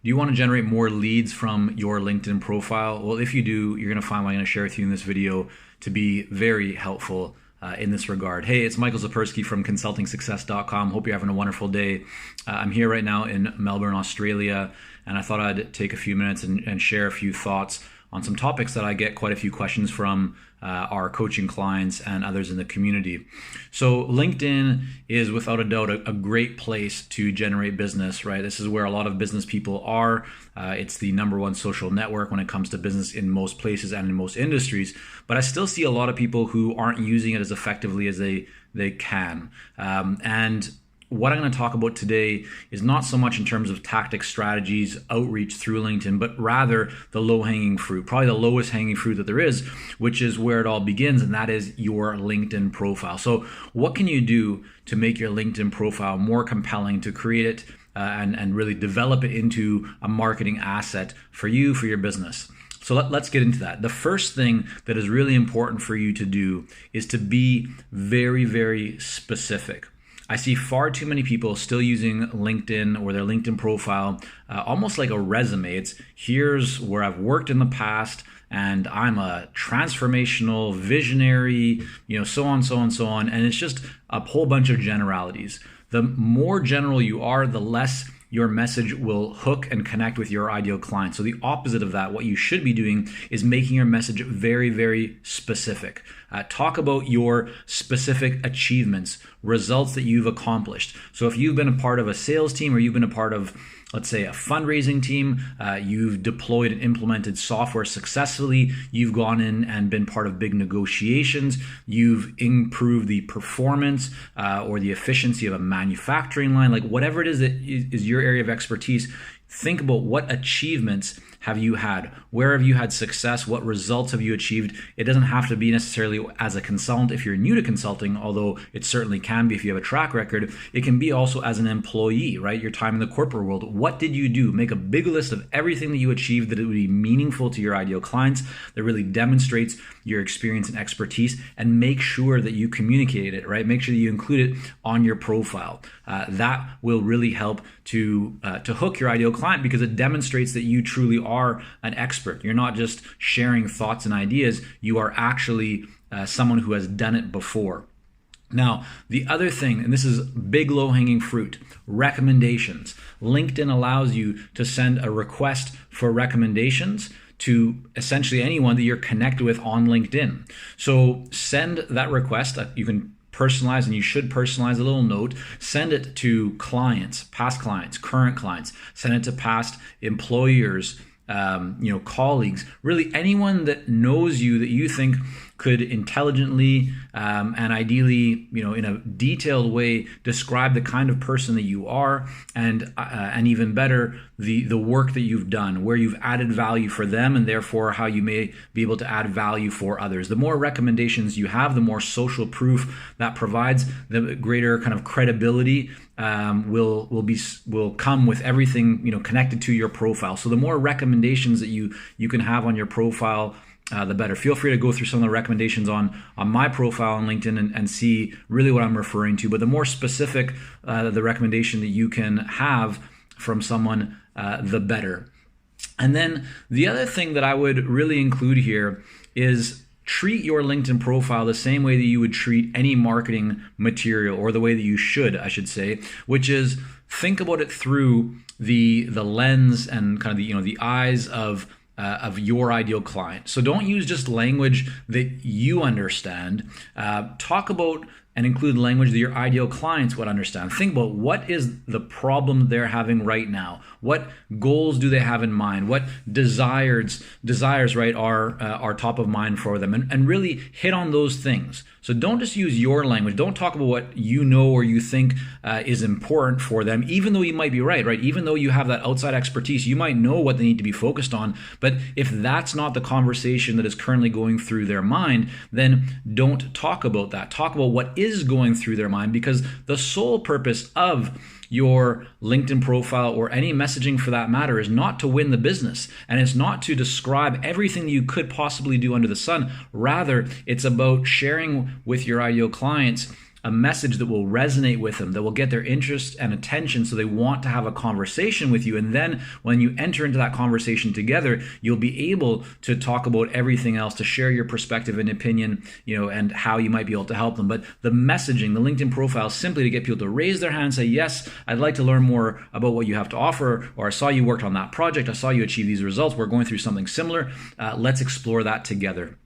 Do you want to generate more leads from your LinkedIn profile? Well, if you do, you're going to find what I'm going to share with you in this video to be very helpful in this regard. Hey, it's Michael Zipursky from consultingsuccess.com. Hope you're having a wonderful day. I'm here right now in Melbourne, Australia, and I thought I'd take a few minutes and share a few thoughts on some topics that I get quite a few questions from our coaching clients and others in the community. So LinkedIn is without a doubt a great place to generate business, right? This is where a lot of business people are. It's the number one social network when it comes to business in most places and in most industries. But I still see a lot of people who aren't using it as effectively as they can. And what I'm going to talk about today is not so much in terms of tactics, strategies, outreach through LinkedIn, but rather the low-hanging fruit, probably the lowest hanging fruit that there is, which is where it all begins, and that is your LinkedIn profile. So what can you do to make your LinkedIn profile more compelling, to create it and really develop it into a marketing asset for you, for your business? So let's get into that. The first thing that is really important for you to do is to be very, very specific. I see far too many people still using LinkedIn or their LinkedIn profile almost like a resume. It's here's where I've worked in the past, and I'm a transformational visionary, so on, so on, so on. And it's just a whole bunch of generalities. The more general you are, the less your message will hook and connect with your ideal client. So the opposite of that, what you should be doing is making your message very, very specific. Talk about your specific achievements, results that you've accomplished. So if you've been a part of a sales team or you've been a part of, let's say, a fundraising team, you've deployed and implemented software successfully, you've gone in and been part of big negotiations, you've improved the performance or the efficiency of a manufacturing line, like whatever it is that is your area of expertise, think about what achievements have you had? Where have you had success? What results have you achieved? It doesn't have to be necessarily as a consultant if you're new to consulting, although it certainly can be if you have a track record. It can be also as an employee, right? Your time in the corporate world. What did you do? Make a big list of everything that you achieved that it would be meaningful to your ideal clients, that really demonstrates your experience and expertise, and make sure that you communicate it, right? Make sure that you include it on your profile. That will really help to hook your ideal client because it demonstrates that you truly are an expert. You're not just sharing thoughts and ideas. You are actually someone who has done it before. Now, the other thing, and this is big low-hanging fruit, recommendations. LinkedIn allows you to send a request for recommendations to essentially anyone that you're connected with on LinkedIn. So send that request. You can personalize, and you should personalize a little note. Send it to clients, past clients, current clients. Send it to past employers, colleagues, really anyone that knows you that you think could intelligently and ideally, in a detailed way, describe the kind of person that you are, and even better, the work that you've done, where you've added value for them, and therefore how you may be able to add value for others. The more recommendations you have, the more social proof that provides, the greater kind of credibility will come with everything connected to your profile. So the more recommendations that you can have on your profile, the better. Feel free to go through some of the recommendations on my profile on LinkedIn and see really what I'm referring to. But the more specific the recommendation that you can have from someone, the better. And then the other thing that I would really include here is treat your LinkedIn profile the same way that you would treat any marketing material, or the way that you should, I should say, which is think about it through the lens and kind of the eyes of your ideal client. So don't use just language that you understand. Talk about and include language that your ideal clients would understand. Think about what is the problem they're having right now. What goals do they have in mind? What desires right are top of mind for them, and really hit on those things. So don't just use your language. Don't talk about what you know or you think is important for them, even though you might be right? Even though you have that outside expertise, you might know what they need to be focused on. But if that's not the conversation that is currently going through their mind, then don't talk about that. Talk about what is going through their mind, because the sole purpose of your LinkedIn profile, or any messaging for that matter, is not to win the business, and it's not to describe everything you could possibly do under the sun. Rather, it's about sharing with your ideal clients a message that will resonate with them, that will get their interest and attention so they want to have a conversation with you. And then when you enter into that conversation together, you'll be able to talk about everything else, to share your perspective and opinion, and how you might be able to help them. But the messaging, the LinkedIn profile, is simply to get people to raise their hand and say, yes, I'd like to learn more about what you have to offer, or I saw you worked on that project, I saw you achieve these results, we're going through something similar, let's explore that together.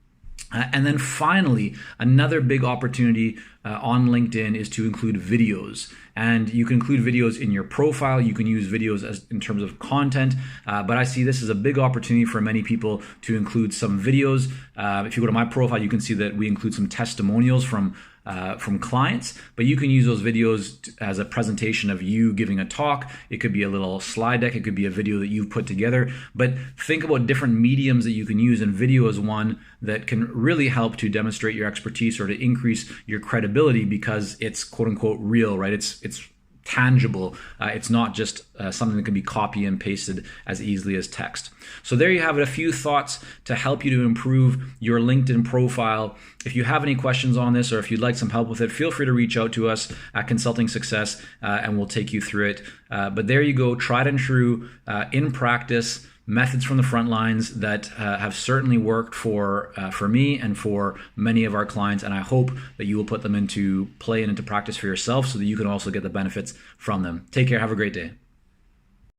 And then finally, another big opportunity on LinkedIn is to include videos. And you can include videos in your profile. You can use videos as in terms of content. But I see this as a big opportunity for many people to include some videos. If you go to my profile, you can see that we include some testimonials from clients, but you can use those videos as a presentation of you giving a talk. It could be a little slide deck. It could be a video that you've put together. But think about different mediums that you can use, and video is one that can really help to demonstrate your expertise or to increase your credibility because it's quote unquote real, right? It's tangible. It's not just something that can be copy and pasted as easily as text. So there you have it, a few thoughts to help you to improve your LinkedIn profile. If you have any questions on this or if you'd like some help with it, feel free to reach out to us at Consulting Success and we'll take you through it. But there you go, tried and true, in practice, methods from the front lines that have certainly worked for me and for many of our clients, and I hope that you will put them into play and into practice for yourself so that you can also get the benefits from them. Take care. Have a great day.